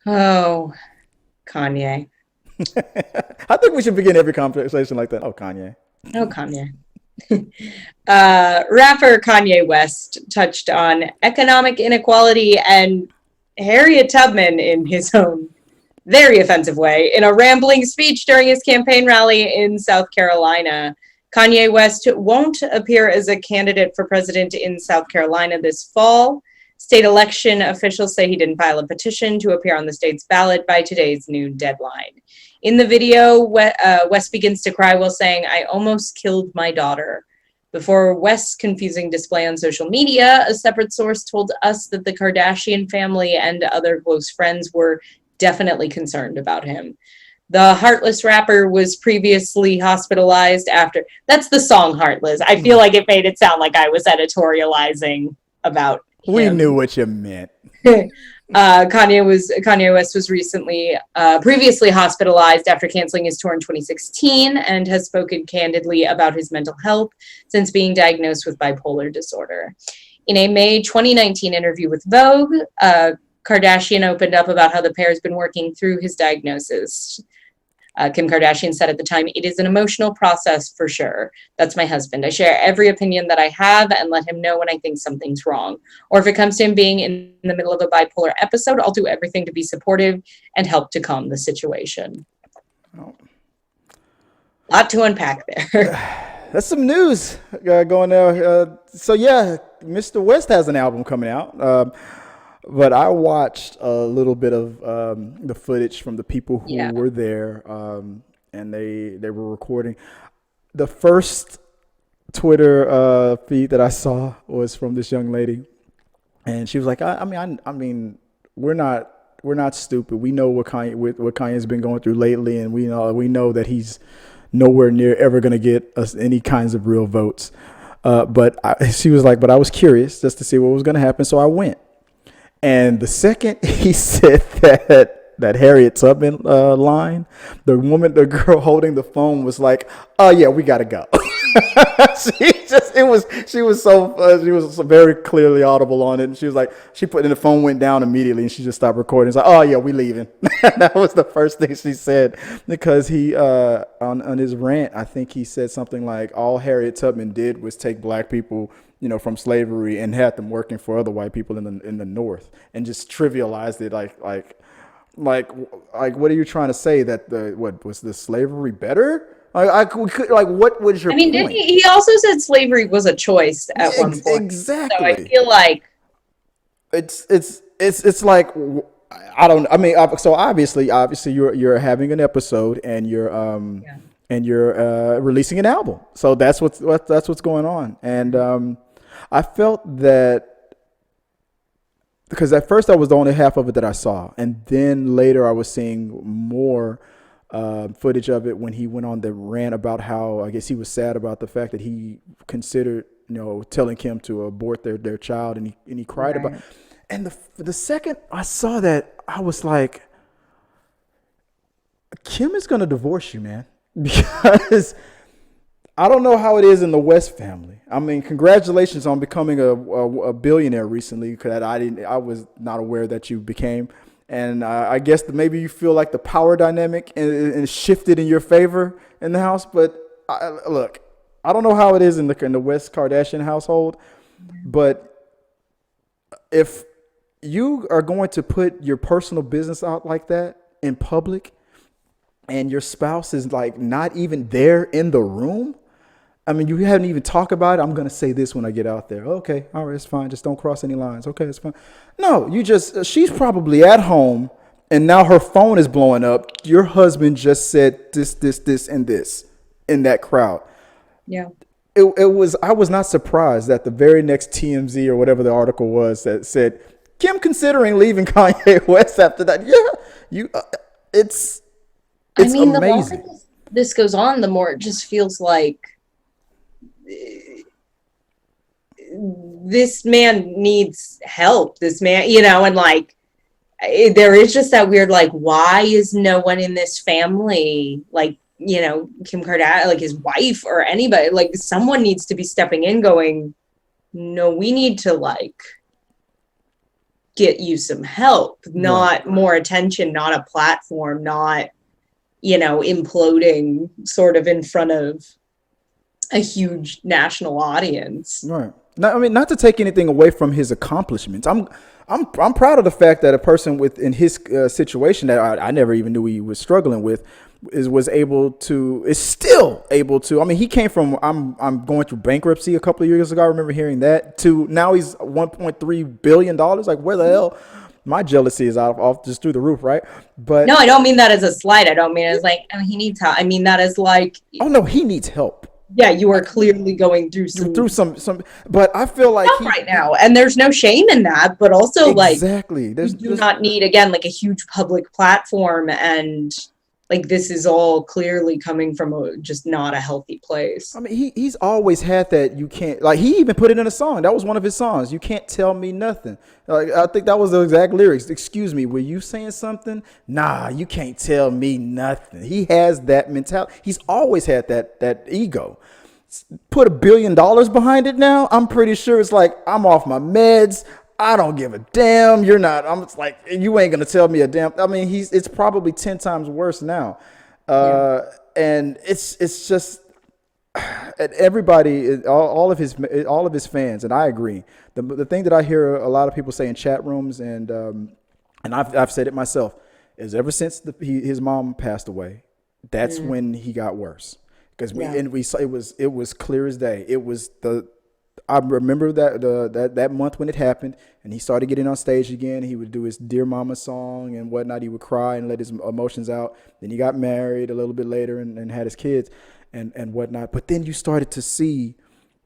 Oh, Kanye. I think we should begin every conversation like that. Oh, Kanye. Oh, Kanye. Rapper Kanye West touched on economic inequality and Harriet Tubman in his own very offensive way in a rambling speech during his campaign rally in South Carolina. Kanye West won't appear as a candidate for president in South Carolina this fall. State election officials say he didn't file a petition to appear on the state's ballot by today's noon deadline. In the video, West begins to cry while saying, "I almost killed my daughter." Before West's confusing display on social media, a separate source told us that the Kardashian family and other close friends were definitely concerned about him. The Heartless rapper was previously hospitalized after. That's the song Heartless. I feel like it made it sound like I was editorializing about We him. knew what you meant. Kanye West was recently previously hospitalized after canceling his tour in 2016 and has spoken candidly about his mental health since being diagnosed with bipolar disorder. In a May 2019 interview with Vogue, Kardashian opened up about how the pair has been working through his diagnosis. Kim Kardashian said at the time, "It is an emotional process for sure. That's my husband. I share every opinion that I have and let him know when I think something's wrong. Or if it comes to him being in the middle of a bipolar episode, I'll do everything to be supportive and help to calm the situation." Oh. A lot to unpack there. That's some news going there. So yeah, Mr. West has an album coming out. But I watched a little bit of the footage from the people who Yeah. were there, and they were recording. The first Twitter feed that I saw was from this young lady, and she was like, "I mean, we're not stupid. We know what Kanye's been going through lately, and we know that he's nowhere near ever going to get us any kinds of real votes." She was like, "But I was curious just to see what was going to happen, so I went." And the second he said that Harriet Tubman line, the girl holding the phone was like, "Oh yeah, we gotta go." She was so very clearly audible on it, and she was like, she put in the phone went down immediately, and she just stopped recording. It's like, "Oh yeah, we leaving." That was the first thing she said because he on his rant, I think he said something like, "All Harriet Tubman did was take black people, from slavery and had them working for other white people in the North," and just trivialized it like what are you trying to say, that what was the slavery better? What was your I mean, didn't point? he also said slavery was a choice at one point. So I Exactly. feel like, It's like, I don't. I mean, so obviously, you're having an episode, and yeah. you're releasing an album. So that's what's going on, and I felt that because at first that was the only half of it that I saw, and then later I was seeing more footage of it when he went on the rant about how I guess he was sad about the fact that he considered telling Kim to abort their child, and he cried about. Right. And the second I saw that, I was like, Kim is gonna divorce you, man, because I don't know how it is in the West family. I mean, congratulations on becoming a billionaire recently. Because I was not aware that you became, and I guess that maybe you feel like the power dynamic and shifted in your favor in the house. But look, I don't know how it is in the West Kardashian household, but if you are going to put your personal business out like that in public, and your spouse is like not even there in the room, I mean, you haven't even talked about it. I'm going to say this when I get out there. Okay, all right, it's fine. Just don't cross any lines. Okay, it's fine. No, she's probably at home, and now her phone is blowing up. Your husband just said this, and this in that crowd. Yeah. I was not surprised that the very next TMZ or whatever the article was that said, Kim considering leaving Kanye West after that. Yeah, it's, I it's mean, the longer amazing. this goes on, the more it just feels like this man needs help. This man, and like there is just that weird, like, why is no one in this family, like, Kim Kardashian, like his wife or anybody, like someone needs to be stepping in going, no, we need to like get you some help, Right. not more attention, not a platform, not, imploding sort of in front of a huge national audience. Right. Now, I mean, not to take anything away from his accomplishments. I'm proud of the fact that a person in his situation that I never even knew he was struggling with is still able to. I mean, he came from I'm going through bankruptcy a couple of years ago. I remember hearing that, to now he's $1.3 billion. Like, where the hell? My jealousy is off just through the roof, right? But No, I don't mean that as a slight. I don't mean it as like, oh, he needs help. I mean that as like, oh no, he needs help. yeah, you are clearly going through some. But I feel like stuff right now, and there's no shame in that. But also, exactly, you do not need, again, like a huge public platform, and like this is all clearly coming from just not a healthy place. I mean, he's always had that. You can't, like, he even put it in a song. That was one of his songs. You can't tell me nothing. Like, I think that was the exact lyrics. Excuse me, were you saying something? Nah, you can't tell me nothing. He has that mentality. He's always had that ego. Put $1 billion behind it now, I'm pretty sure it's like, I'm off my meds. I don't give a damn. You're not. I'm just like, you ain't gonna tell me a damn. I mean, it's probably 10 times worse now, and it's just everybody, all of his fans, and I agree. The thing that I hear a lot of people say in chat rooms, and I've said it myself, is ever since his mom passed away, that's when he got worse. Because we saw it was clear as day. It was I remember that month when it happened, and he started getting on stage again. He would do his Dear Mama song and whatnot. He would cry and let his emotions out. Then he got married a little bit later and had his kids and whatnot. But then you started to see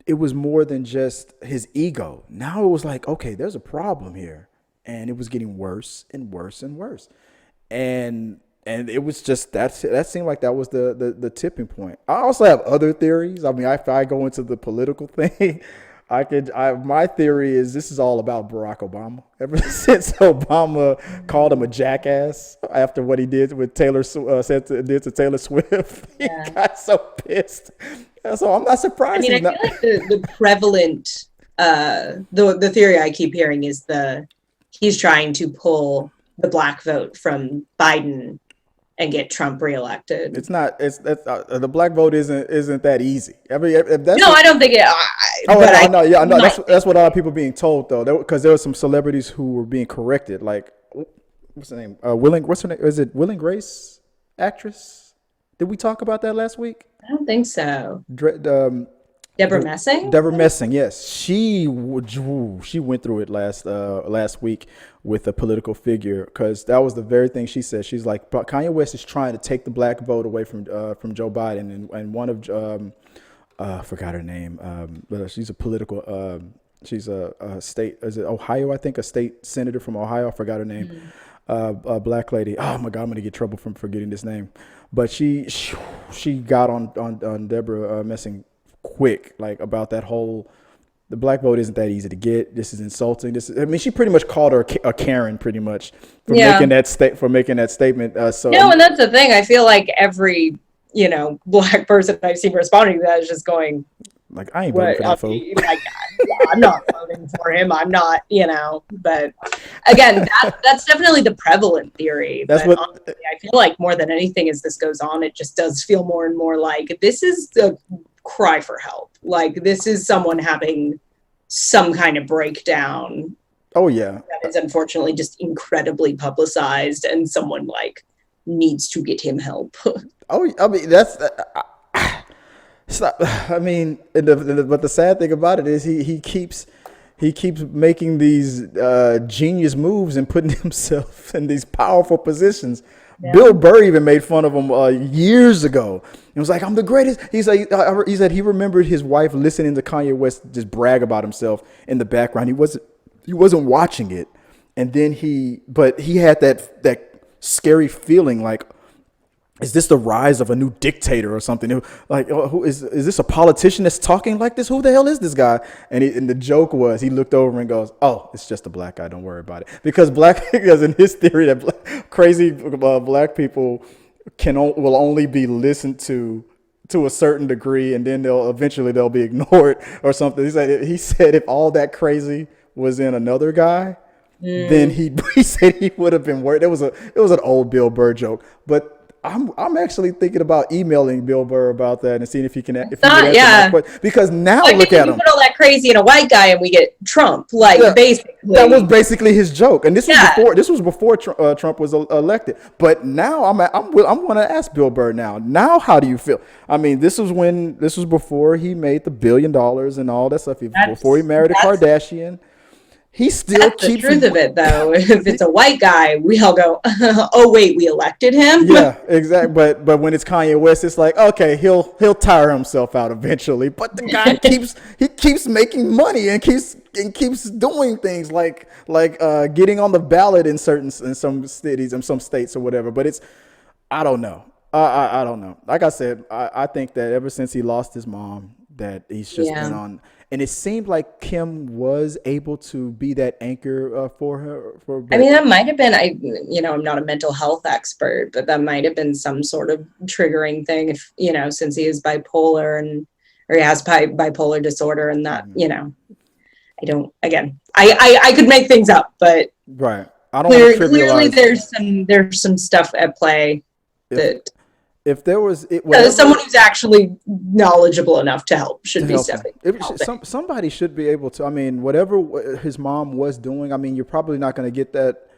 it was more than just his ego. Now it was like, okay, there's a problem here, and it was getting worse and worse and worse, and it was just that seemed like that was the tipping point. I also have other theories. I mean, if I go into the political thing, my theory is this is all about Barack Obama. Ever since Obama called him a jackass after what he did with did to Taylor Swift, he got so pissed. So I'm not surprised. I mean, I feel like the prevalent the theory I keep hearing is he's trying to pull the black vote from Biden and get Trump reelected. It's not. The black vote isn't that easy. I mean, if that's I don't think it. I know. That's what a lot of people being told though, because there were some celebrities who were being corrected. Like, what's her name? What's her name? Is it Will and Grace, actress? Did we talk about that last week? I don't think so. Deborah Messing? Deborah Messing, yes. She went through it last week with a political figure, because that was the very thing she said. She's like, Kanye West is trying to take the black vote away from Joe Biden, and one of I forgot her name. But she's a political. She's a state. Is it Ohio? I think a state senator from Ohio. I forgot her name. A black lady. Oh my God, I'm gonna get trouble from forgetting this name. But she got on Deborah Messing quick, like, about that whole, the black vote isn't that easy to get. This is insulting. She pretty much called her a Karen, pretty much, for making that statement. And that's the thing. I feel like every black person I've seen responding to that is just going, like, I ain't voting for that fool. Like, I'm not voting for him. I'm not, But again, that's definitely the prevalent theory. Honestly, I feel like more than anything, as this goes on, it just does feel more and more like this is the cry for help. Like, this is someone having some kind of breakdown. Oh yeah, that is unfortunately just incredibly publicized, and someone like needs to get him help. Oh, I mean, but the sad thing about it is he keeps making these genius moves and putting himself in these powerful positions. Yeah. Bill Burr even made fun of him years ago. It was like, I'm the greatest. He's like, he said he remembered his wife listening to Kanye West just brag about himself in the background. He wasn't watching it, and then he had that scary feeling like, is this the rise of a new dictator or something? Like, who is this a politician that's talking like this? Who the hell is this guy? And the joke was, he looked over and goes, "Oh, it's just a black guy. Don't worry about it." Because in his theory that crazy black people will only be listened to a certain degree, and then they'll eventually be ignored or something. He said if all that crazy was in another guy, then he said he would have been worried. It was an old Bill Burr joke, but I'm actually thinking about emailing Bill Burr about that and seeing if he can answer my question. Because now look at him. Put all that crazy in a white guy, and we get Trump. Basically, that was basically his joke, and this was before Trump was elected. But now I'm going to ask Bill Burr now. Now, how do you feel? I mean, this was before he made the $1 billion and all that stuff. Before he married a Kardashian. He still keeps the truth of it, though. If it's a white guy, we all go, "Oh wait, we elected him." Yeah, exactly. But when it's Kanye West, it's like, okay, he'll tire himself out eventually. But the guy keeps making money and keeps doing things like getting on the ballot in some cities and some states or whatever. But I don't know. I don't know. Like I said, I think that ever since he lost his mom, that he's just been on. And it seemed like Kim was able to be that anchor for her. I mean, that might have been, I'm not a mental health expert, but that might have been some sort of triggering thing if, since he is bipolar or he has bipolar disorder and that, I could make things up, but right. I don't want to clearly there's some stuff at play if there was someone who's actually knowledgeable enough to help should be stepping. Somebody should be able to. I mean, whatever his mom was doing, I mean, you're probably not going to get that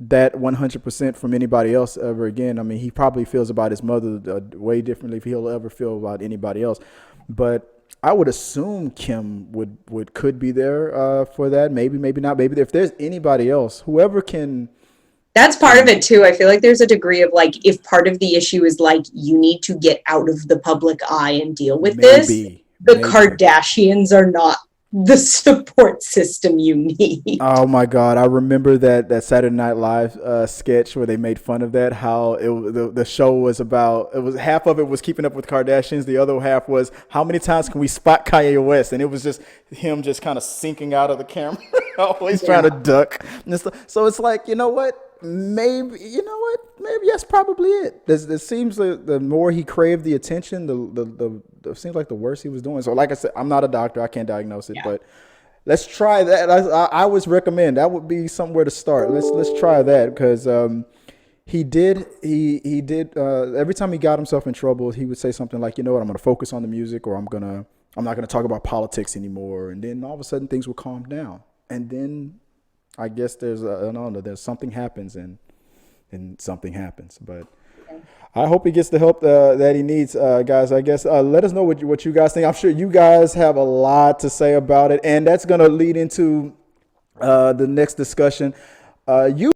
100% from anybody else ever again. I mean, he probably feels about his mother way differently if he'll ever feel about anybody else. But I would assume Kim could be there for that. Maybe not. Maybe if there's anybody else, whoever can. That's part of it too. I feel like there's a degree of if part of the issue is you need to get out of the public eye and deal with the Kardashians are not the support system you need. Oh my God. I remember that Saturday Night Live sketch where they made fun of that, how the show was about, half of it was keeping up with Kardashians. The other half was how many times can we spot Kanye West? And it was just him just kind of sinking out of the camera, always trying to duck. So it's like, you know what? Maybe that's probably it. It seems like the more he craved the attention, the seems like the worse he was doing. So like I said, I'm not a doctor, I can't diagnose it, but let's try that. I always recommend that would be somewhere to start. Let's try that because he did every time he got himself in trouble, he would say something like, you know what, I'm going to focus on the music, or I'm not going to talk about politics anymore, and then all of a sudden things would calm down, and then I guess there's something happens and something happens, but I hope he gets the help that he needs, guys. I guess let us know what you guys think. I'm sure you guys have a lot to say about it, and that's going to lead into the next discussion. You